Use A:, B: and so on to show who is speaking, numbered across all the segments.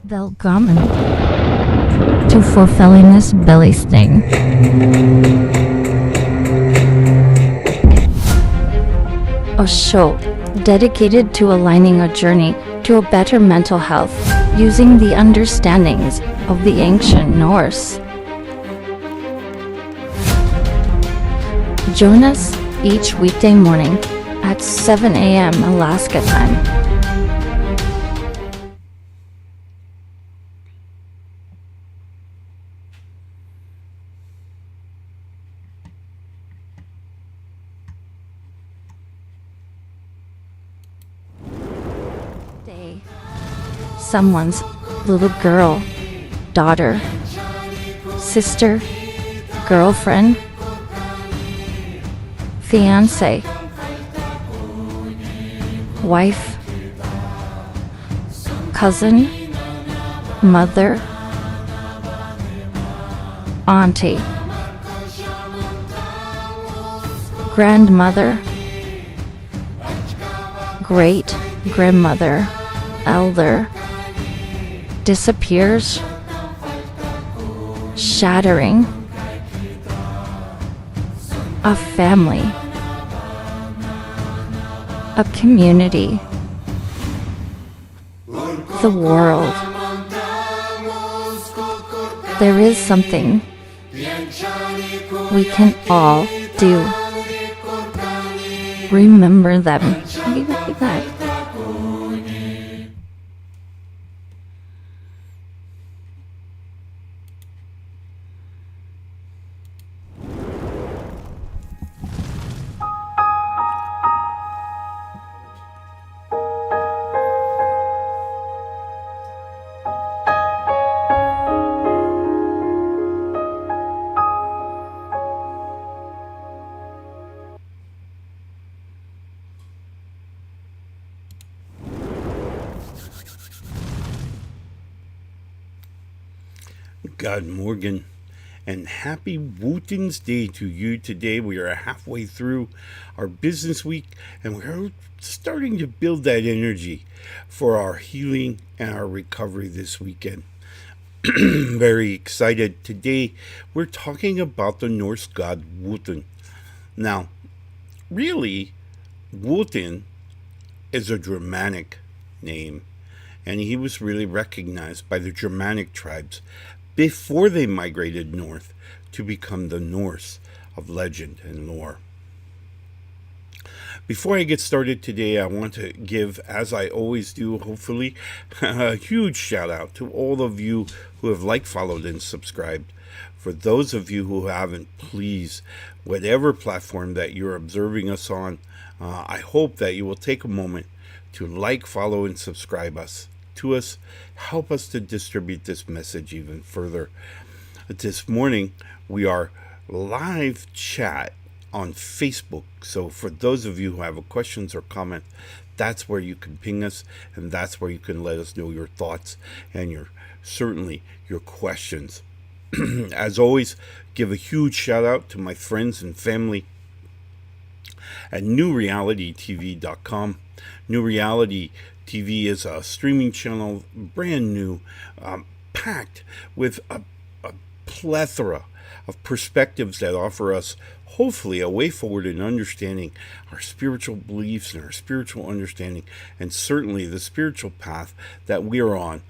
A: Welcome to Fulfilling This Belly Sting. A show dedicated to aligning a journey to a better mental health using the understandings of the ancient Norse. Join us each weekday morning at 7 a.m. Alaska time. Someone's little girl, daughter, sister, girlfriend, fiance, wife, cousin, mother, auntie, grandmother, great grandmother, elder, disappears, shattering, a family, a community, the world. There is something we can all do. Remember them.
B: God Morgan, and happy Wootens Day to you today. We are halfway through our business week and we're starting to build that energy for our healing and our recovery this weekend. Very excited. Today we're talking about the Norse god Wotan. Now, really, Wotan is a Germanic name, and he was really recognized by the Germanic tribes before they migrated north to become the Norse of legend and lore. Before I get started today, I want to give, as I always do, hopefully, a huge shout out to all of you who have liked, followed, and subscribed. For those of you who haven't, please, whatever platform that you're observing us on, I hope that you will take a moment to like, follow, and subscribe to us. Help us to distribute this message even further. This morning, we are live chat on Facebook. So for those of you who have questions or comments, that's where you can ping us, and that's where you can let us know your thoughts and certainly your questions. As always, give a huge shout out to my friends and family at newrealitytv.com. New Reality TV is a streaming channel, brand new, packed with a plethora of perspectives that offer us, hopefully, a way forward in understanding our spiritual beliefs and our spiritual understanding, and certainly the spiritual path that we are on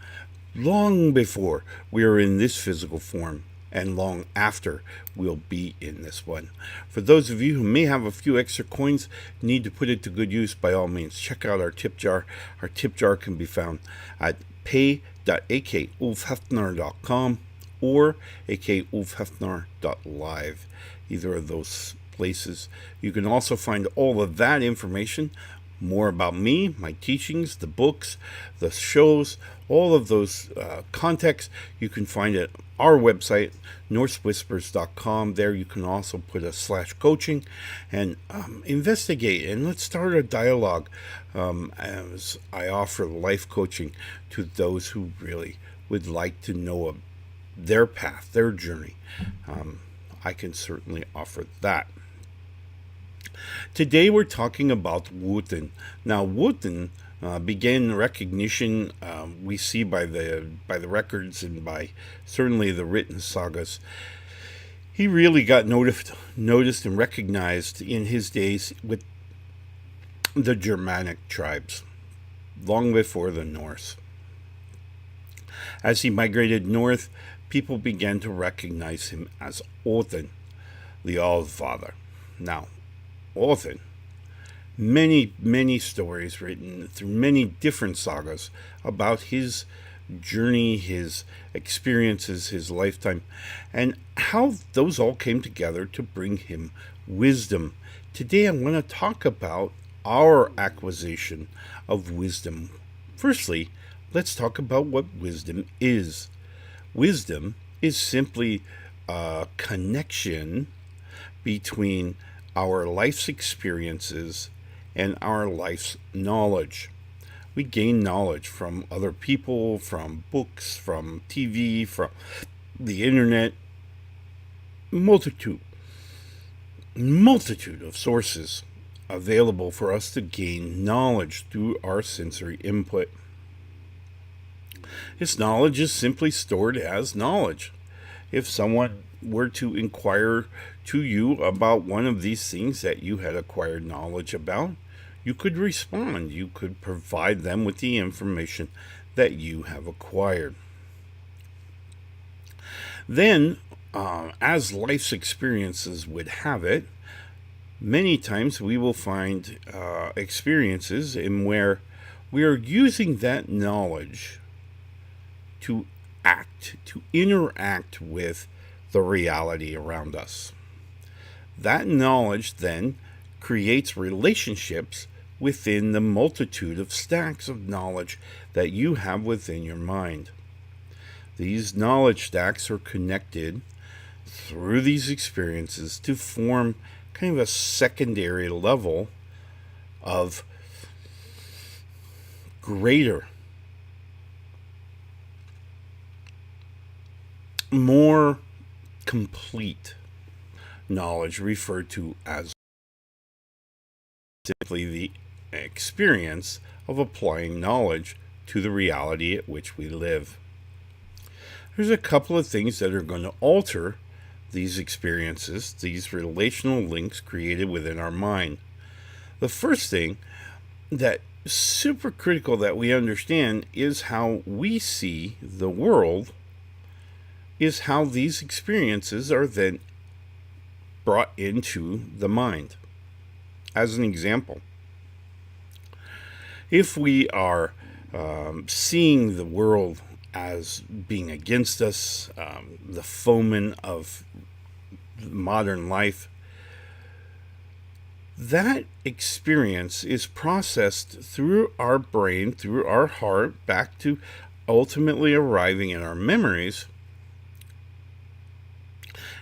B: long before we are in this physical form, and long after we'll be in this one. For those of you who may have a few extra coins, need to put it to good use, by all means, check out our tip jar. Our tip jar can be found at pay.akoutlaw.com or akoutlaw.live. Either of those places. You can also find all of that information, more about me, my teachings, the books, the shows, all of those contexts, you can find at our website, norsewhispers.com. There you can also put a /coaching and investigate, and let's start a dialogue as I offer life coaching to those who really would like to know their path, their journey. I can certainly offer that. Today we're talking about Wotan. Now, Wotan began recognition. We see by the records and by certainly the written sagas, he really got noticed and recognized in his days with the Germanic tribes, long before the Norse. As he migrated north, people began to recognize him as Odin, the All-Father. Now, Odin, many stories written through many different sagas about his journey, his experiences, his lifetime, and how those all came together to bring him wisdom. Today I want to talk about our acquisition of wisdom. Firstly, let's talk about what wisdom is. Wisdom is simply a connection between our life's experiences and our life's knowledge. We gain knowledge from other people, from books, from TV, from the internet, multitude of sources available for us to gain knowledge through our sensory input. This knowledge is simply stored as knowledge. If someone were to inquire to you about one of these things that you had acquired knowledge about, you could respond. You could provide them with the information that you have acquired. Then, as life's experiences would have it, many times we will find experiences in where we are using that knowledge to interact with the reality around us. That knowledge then creates relationships within the multitude of stacks of knowledge that you have within your mind. These knowledge stacks are connected through these experiences to form kind of a secondary level of greater, more complete knowledge, referred to as simply the experience of applying knowledge to the reality at which we live. There's a couple of things that are going to alter these experiences, these relational links created within our mind. The first thing that is super critical that we understand is how we see the world, is how these experiences are then brought into the mind. As an example, if we are seeing the world as being against us, the foeman of modern life, that experience is processed through our brain, through our heart, back to ultimately arriving in our memories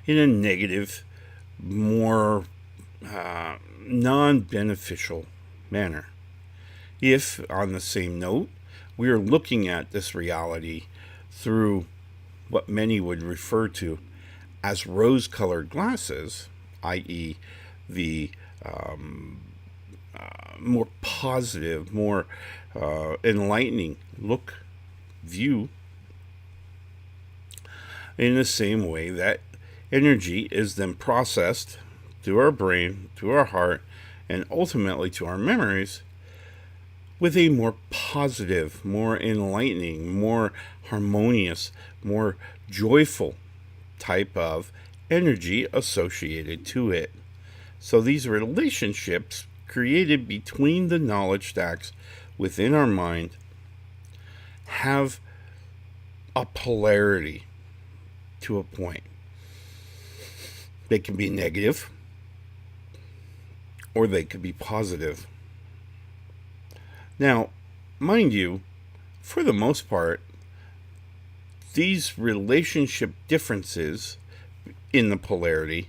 B: in a negative, more non-beneficial manner. If, on the same note, we are looking at this reality through what many would refer to as rose-colored glasses, i.e. the more positive, more enlightening view, in the same way that energy is then processed through our brain, through our heart, and ultimately to our memories with a more positive, more enlightening, more harmonious, more joyful type of energy associated to it. So these relationships created between the knowledge stacks within our mind have a polarity to a point. They can be negative or they could be positive. Now, mind you, for the most part, these relationship differences in the polarity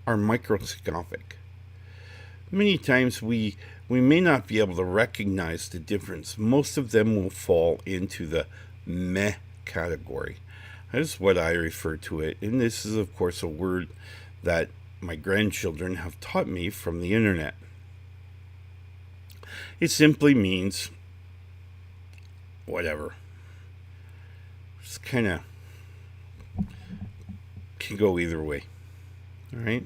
B: are microscopic. Many times we may not be able to recognize the difference. Most of them will fall into the meh category. That is what I refer to it. And this is, of course, a word that my grandchildren have taught me from the internet. It simply means whatever. It's kind of can go either way. All right.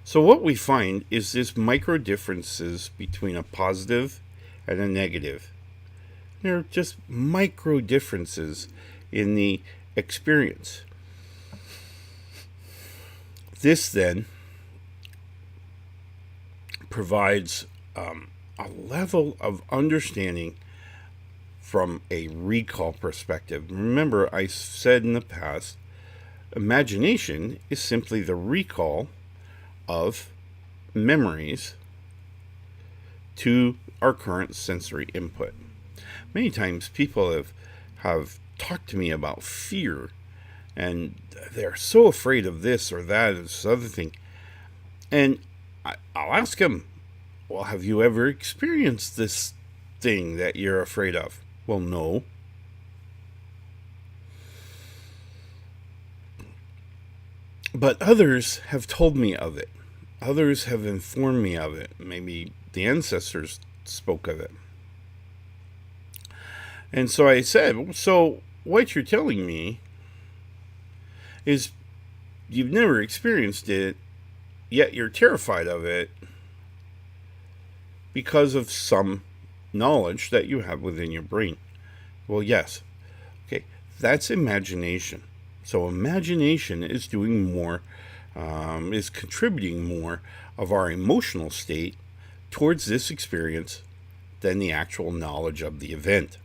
B: So what we find is this micro differences between a positive and a negative. They're just micro differences in the experience. This then provides a level of understanding from a recall perspective. Remember, I said in the past, imagination is simply the recall of memories to our current sensory input. Many times people have talked to me about fear, and they're so afraid of this or that or this other thing. And I'll ask them, well, have you ever experienced this thing that you're afraid of? Well, no. But others have told me of it. Others have informed me of it. Maybe the ancestors spoke of it. And so I said, so what you're telling me is you've never experienced it, yet you're terrified of it because of some knowledge that you have within your brain. Well, yes. Okay, that's imagination. So imagination is doing more, is contributing more of our emotional state towards this experience than the actual knowledge of the event.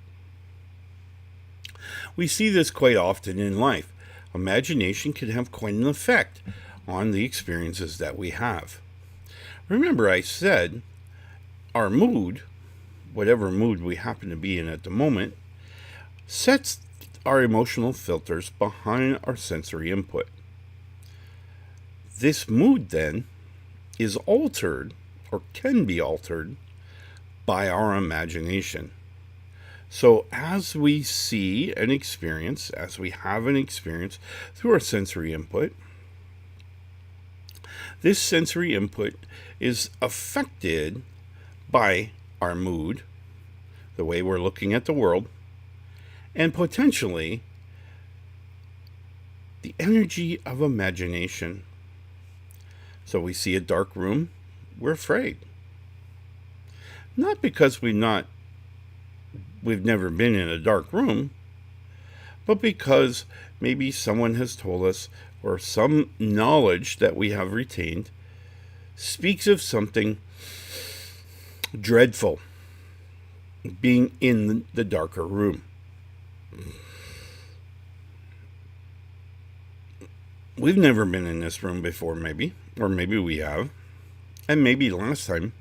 B: We see this quite often in life. Imagination can have quite an effect on the experiences that we have. Remember, I said our mood, whatever mood we happen to be in at the moment, sets our emotional filters behind our sensory input. This mood then is altered, or can be altered, by our imagination. So as we see an experience, as we have an experience through our sensory input, this sensory input is affected by our mood, the way we're looking at the world, and potentially the energy of imagination. So we see a dark room, we're afraid. Not because we've never been in a dark room, but because maybe someone has told us, or some knowledge that we have retained speaks of something dreadful being in the darker room. We've never been in this room before, maybe, or maybe we have, and maybe last time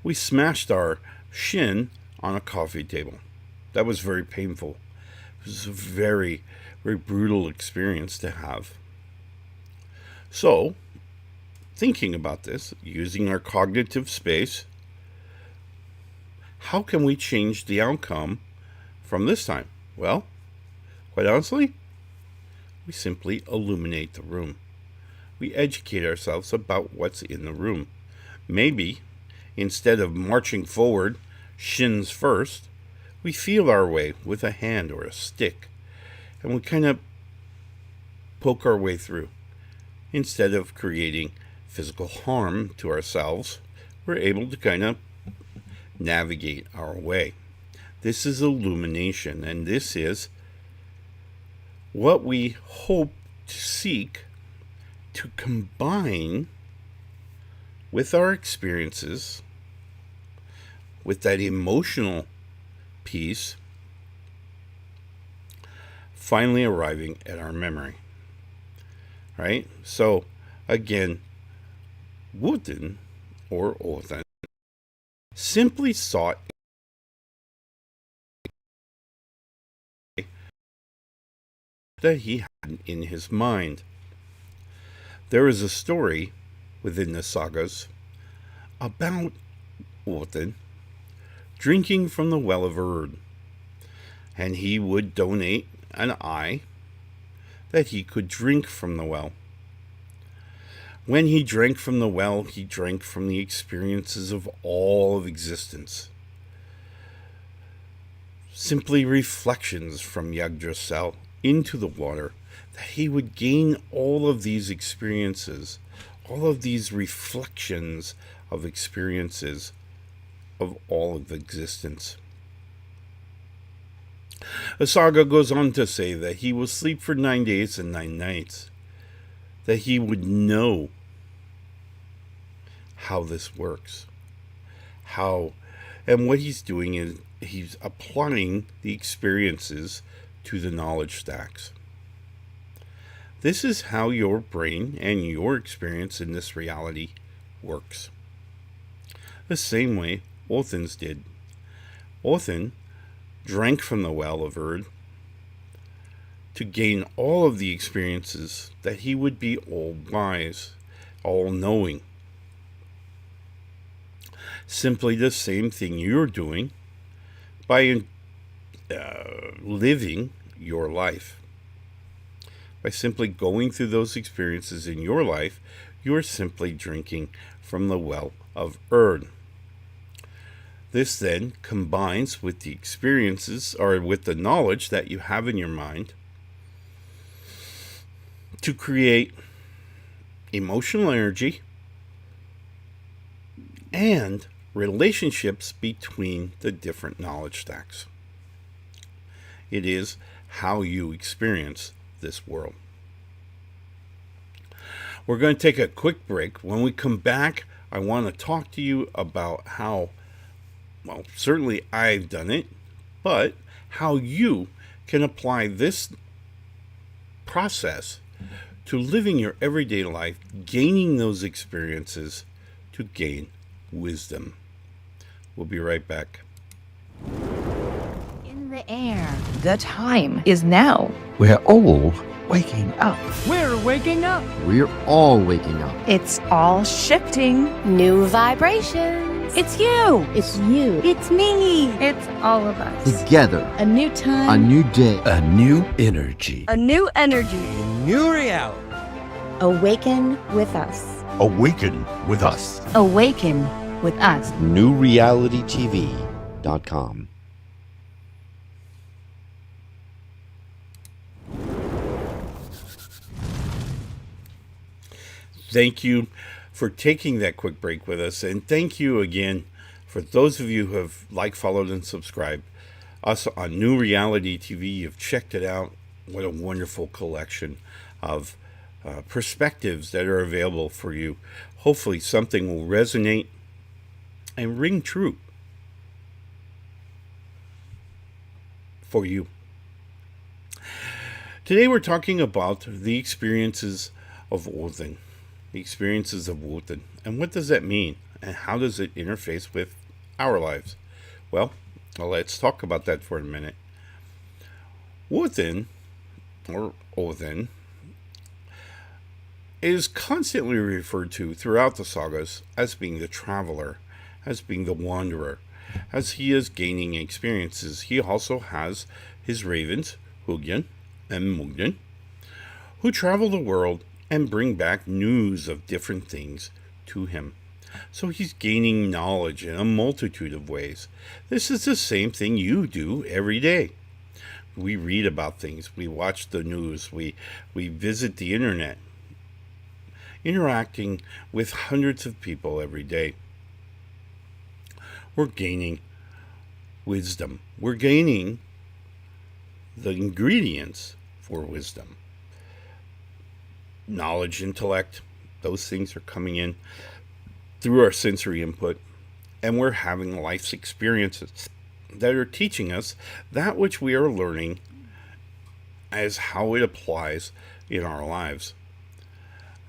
B: we smashed our shin on a coffee table. That was very painful. It was a very, very brutal experience to have. So, thinking about this, using our cognitive space, how can we change the outcome from this time? Well, quite honestly, we simply illuminate the room. We educate ourselves about what's in the room. Maybe, instead of marching forward, shins first, we feel our way with a hand or a stick, and we kind of poke our way through. Instead of creating physical harm to ourselves, we're able to kind of navigate our way. This is illumination, and this is what we hope to seek to combine with our experiences, with that emotional piece, finally arriving at our memory. Right? So, again, Wotan, or Othan, simply sought that he had in his mind. There is a story within the sagas about Othan drinking from the well of Erd, and he would donate an eye that he could drink from the well. When he drank from the well, he drank from the experiences of all of existence. simply reflections from Yggdrasil into the water, that he would gain all of these experiences, all of these reflections of experiences of all of existence. The saga goes on to say that he will sleep for 9 days and 9 nights, that he would know how this works, and what he's doing is he's applying the experiences to the knowledge stacks. This is how your brain and your experience in this reality works. The same way Othin's did. Othin drank from the well of Erd to gain all of the experiences, that he would be all wise, all knowing. Simply the same thing you're doing by living your life. By simply going through those experiences in your life, you're simply drinking from the well of Erd. This then combines with the experiences, or with the knowledge that you have in your mind, to create emotional energy and relationships between the different knowledge stacks. It is how you experience this world. We're going to take a quick break. When we come back, I want to talk to you about how, well, certainly I've done it, but how you can apply this process to living your everyday life, gaining those experiences to gain wisdom. We'll be right back.
C: In the air. The time is now.
D: We're all waking up.
E: We're waking up.
D: We're all waking up.
C: It's all shifting.
F: New vibrations.
C: It's you.
F: It's you.
C: It's me. It's all of us.
D: Together.
F: A new time.
D: A new day.
E: A new energy.
C: A new energy.
E: New reality.
F: Awaken with us.
G: Awaken with us.
C: Awaken with us.
G: newrealitytv.com.
B: Thank you for taking that quick break with us, and thank you again for those of you who have followed, and subscribed us on New Reality TV. You've checked it out. What a wonderful collection of perspectives that are available for you. Hopefully something will resonate and ring true for you. Today we're talking about the experiences of Odin. The experiences of Wotan. And what does that mean? And how does it interface with our lives? Well, let's talk about that for a minute. Wotan, or Odin, is constantly referred to throughout the sagas as being the traveler, as being the wanderer, as he is gaining experiences. He also has his ravens, Hugin and Mugin, who travel the world and bring back news of different things to him. So he's gaining knowledge in a multitude of ways. This is the same thing you do every day. We read about things, we watch the news, we visit the internet, interacting with hundreds of people every day. We're gaining wisdom. We're gaining the ingredients for wisdom. Knowledge, intellect, those things are coming in through our sensory input, and we're having life's experiences that are teaching us that which we are learning as how it applies in our lives.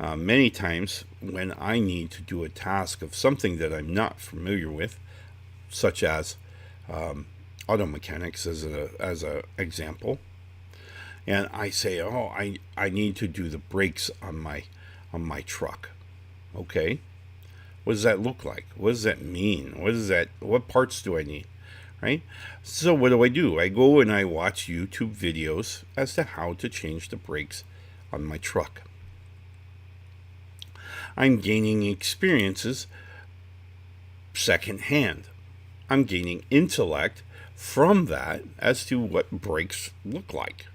B: Many times when I need to do a task of something that I'm not familiar with, such as auto mechanics as a example, and I say, I need to do the brakes on my truck. Okay, what does that look like? What does that mean? What parts do I need? Right? So what do? I go and I watch YouTube videos as to how to change the brakes on my truck. I'm gaining experiences secondhand. I'm gaining intellect from that as to what brakes look like,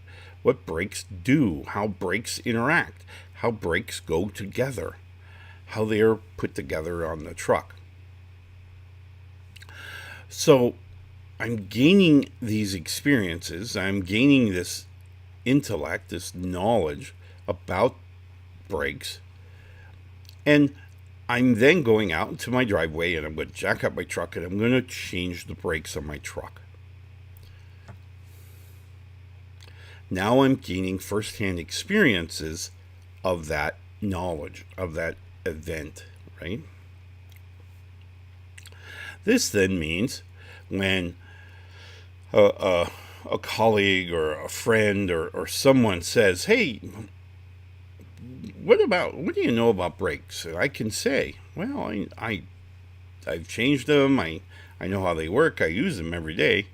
B: what brakes do, how brakes interact, how brakes go together, how they are put together on the truck. So I'm gaining these experiences, I'm gaining this intellect, this knowledge about brakes, and I'm then going out into my driveway and I'm going to jack up my truck and I'm going to change the brakes on my truck. Now I'm gaining firsthand experiences of that knowledge, of that event, right? This then means when a colleague or a friend or someone says, hey, what do you know about brakes? And I can say, well, I've changed them. I know how they work. I use them every day.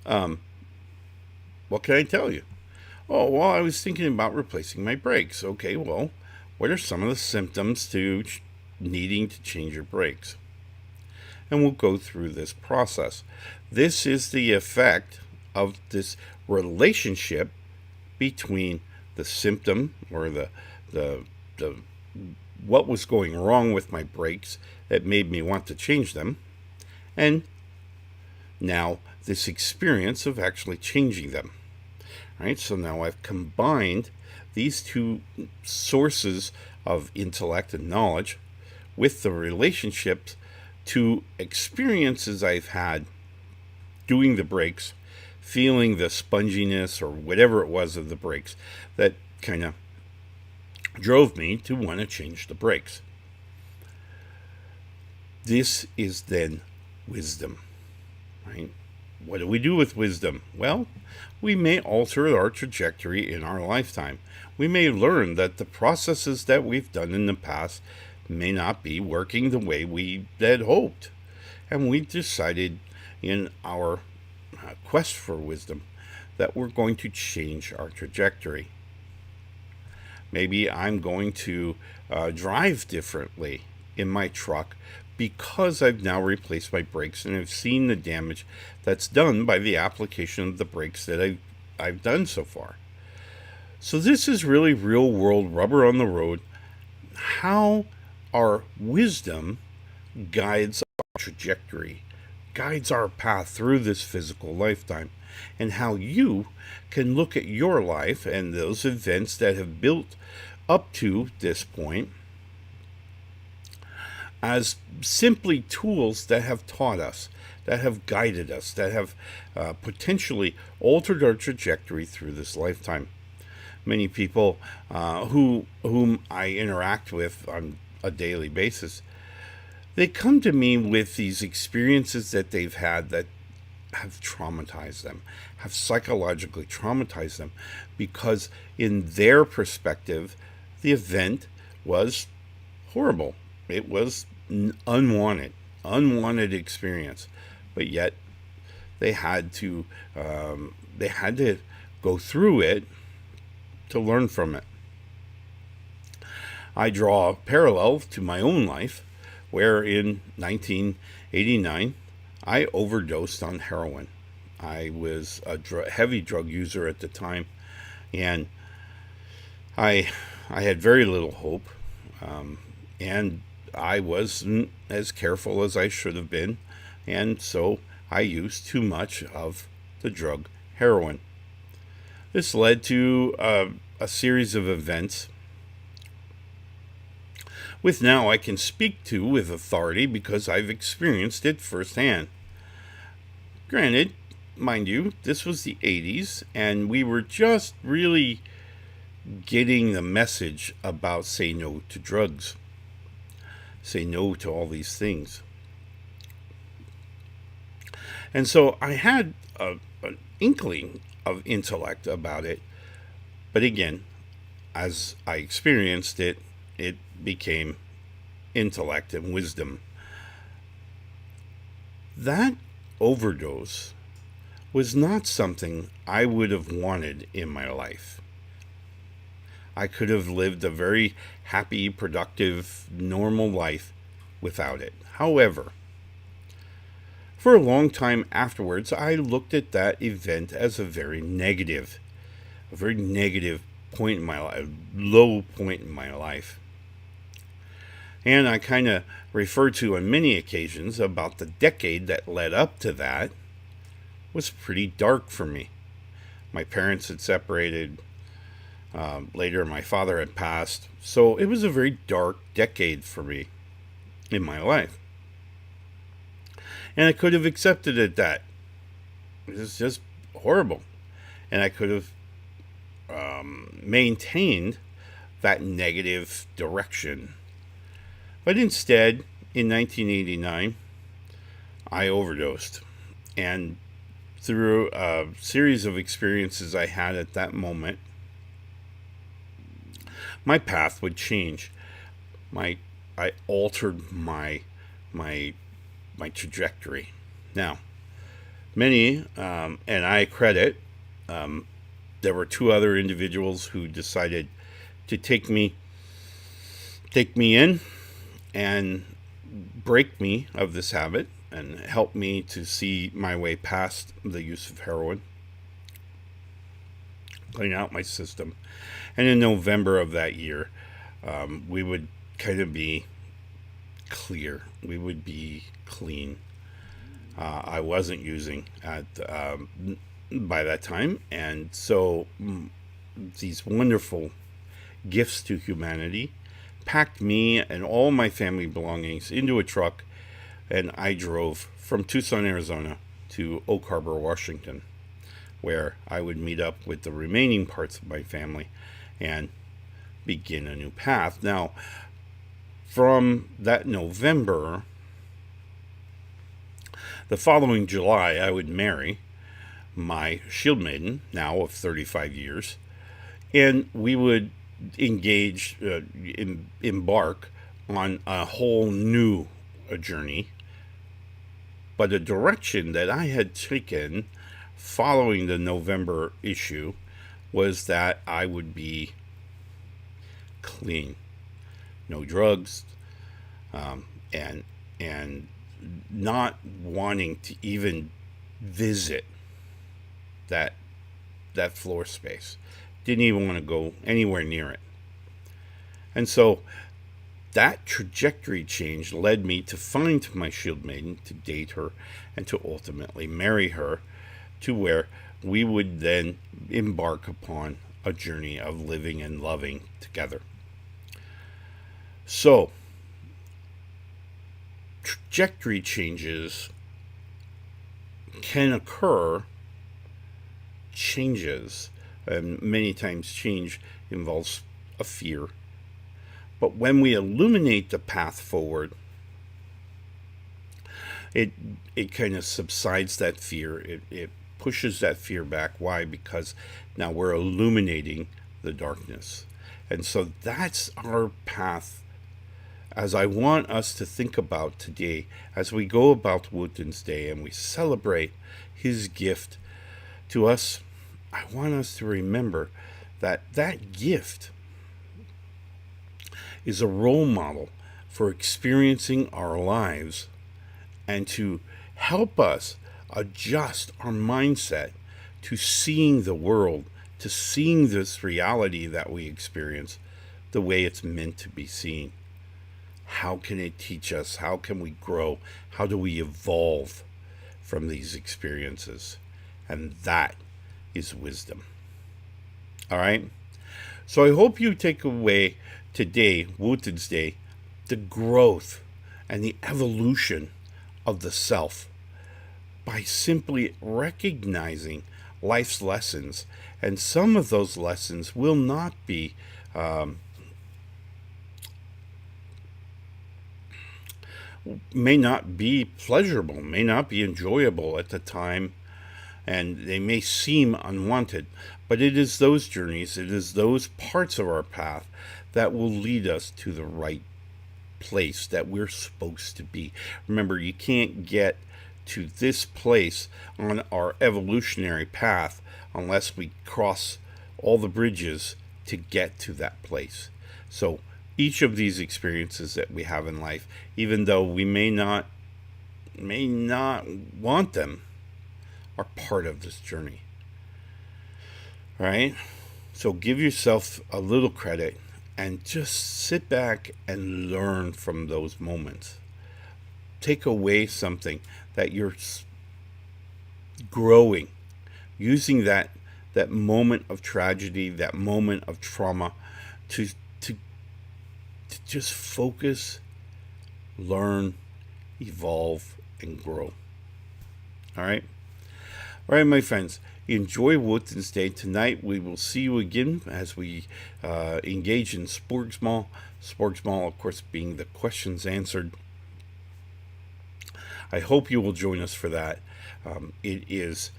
B: What can I tell you? Oh, well, I was thinking about replacing my brakes. Okay, well, what are some of the symptoms to needing to change your brakes? And we'll go through this process. This is the effect of this relationship between the symptom or the what was going wrong with my brakes that made me want to change them, and now this experience of actually changing them. Right? So now I've combined these two sources of intellect and knowledge with the relationships to experiences I've had doing the brakes, feeling the sponginess or whatever it was of the brakes that kind of drove me to want to change the brakes. This is then wisdom, right? What do we do with wisdom? Well, we may alter our trajectory in our lifetime. We may learn that the processes that we've done in the past may not be working the way we had hoped. And we decided in our quest for wisdom that we're going to change our trajectory. Maybe I'm going to drive differently in my truck because I've now replaced my brakes and I've seen the damage that's done by the application of the brakes that I've done so far. So this is really real world rubber on the road, how our wisdom guides our trajectory, guides our path through this physical lifetime, and how you can look at your life and those events that have built up to this point as simply tools that have taught us, that have guided us, that have potentially altered our trajectory through this lifetime. Many people whom I interact with on a daily basis, they come to me with these experiences that they've had that have traumatized them, have psychologically traumatized them, because in their perspective, the event was horrible. It was unwanted experience, but yet they had to go through it to learn from it. I draw a parallel to my own life, where in 1989 I overdosed on heroin. I was a heavy drug user at the time, and I had very little hope, and I wasn't as careful as I should have been, and so I used too much of the drug heroin. This led to a series of events with now I can speak to with authority because I've experienced it firsthand. Granted, mind you, this was the 80s, and we were just really getting the message about say no to drugs, say no to all these things. And so I had an inkling of intellect about it, but again, as I experienced it, it became intellect and wisdom. That overdose was not something I would have wanted in my life. I could have lived a very happy, productive, normal life without it. However, For a long time afterwards, I looked at that event as a very negative point in my life, low point in my life. And I kind of referred to on many occasions about the decade that led up to that was pretty dark for me. My parents had separated. Later, my father had passed. So it was a very dark decade for me in my life. And I could have accepted it that. It was just horrible. And I could have maintained that negative direction. But instead, in 1989, I overdosed. And through a series of experiences I had at that moment, my path would change. I altered my trajectory. Now, many, and I credit, there were two other individuals who decided to take me in and break me of this habit and help me to see my way past the use of heroin, clean out my system. And in November of that year, we would kind of be clear. We would be clean. I wasn't using by that time. And so these wonderful gifts to humanity packed me and all my family belongings into a truck, and I drove from Tucson, Arizona to Oak Harbor, Washington, where I would meet up with the remaining parts of my family and begin a new path. Now, from that November, the following July, I would marry my shield maiden, now of 35 years, and we would embark on a whole new journey. But the direction that I had taken following the November issue was that I would be clean, no drugs, and not wanting to even visit that floor space. Didn't even want to go anywhere near it. And so that trajectory change led me to find my shield maiden, to date her, and to ultimately marry her, to where we would then embark upon a journey of living and loving together. So, trajectory changes can occur, changes, and many times change involves a fear. But when we illuminate the path forward, it kind of subsides that fear. It pushes that fear back. Why? Because now we're illuminating the darkness. And so that's our path, as I want us to think about today, as we go about Wotan's Day and we celebrate his gift to us. I want us to remember that that gift is a role model for experiencing our lives and to help us adjust our mindset to seeing the world, to seeing this reality that we experience the way it's meant to be seen. How can it teach us? How can we grow? How do we evolve from these experiences? And that is wisdom. All right? So I hope you take away today, Wotan's Day, the growth and the evolution of the self by simply recognizing life's lessons. And some of those lessons will not be may not be pleasurable, may not be enjoyable at the time, and they may seem unwanted, but it is those journeys, it is those parts of our path that will lead us to the right place that we're supposed to be. Remember, you can't get to this place on our evolutionary path unless we cross all the bridges to get to that place. So each of these experiences that we have in life, even though we may not may not want them are part of this journey. All right? So give yourself a little credit and just sit back and learn from those moments. Take away something that you're growing, using that moment of tragedy, that moment of trauma to just focus, learn, evolve, and grow. All right? All right, my friends. Enjoy Wotan's Day. Tonight we will see you again as we engage in Sporgsmal. Sporgsmal, of course, being the questions answered. I hope you will join us for that. It is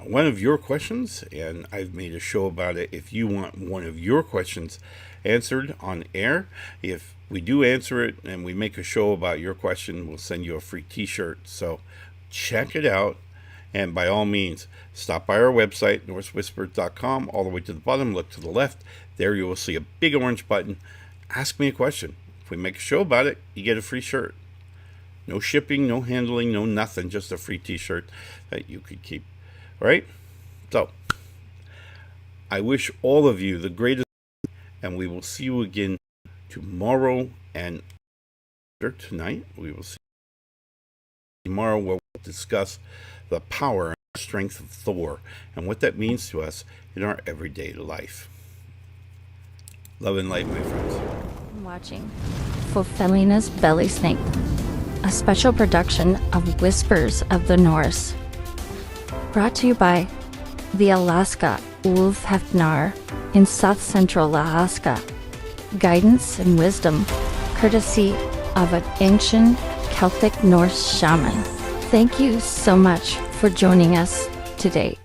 B: one of your questions, and I've made a show about it. If you want one of your questions answered on air, if we do answer it and we make a show about your question, we'll send you a free t-shirt. So check it out. And by all means, stop by our website, NorseWhispers.com. All the way to the bottom, look to the left. There you will see a big orange button. Ask me a question. If we make a show about it, you get a free shirt. No shipping, no handling, no nothing. Just a free t-shirt that you could keep. All right? So, I wish all of you the greatest, and we will see you again tomorrow and tonight. We will see you tomorrow, where we'll discuss the power and strength of Thor and what that means to us in our everyday life. Love and light, my friends.
A: Watching for Felina's Belly Snake, a special production of Whispers of the Norse. Brought to you by the Alaska Wolf Hefnar in South Central Alaska. Guidance and wisdom, courtesy of an ancient Celtic Norse shaman. Thank you so much for joining us today.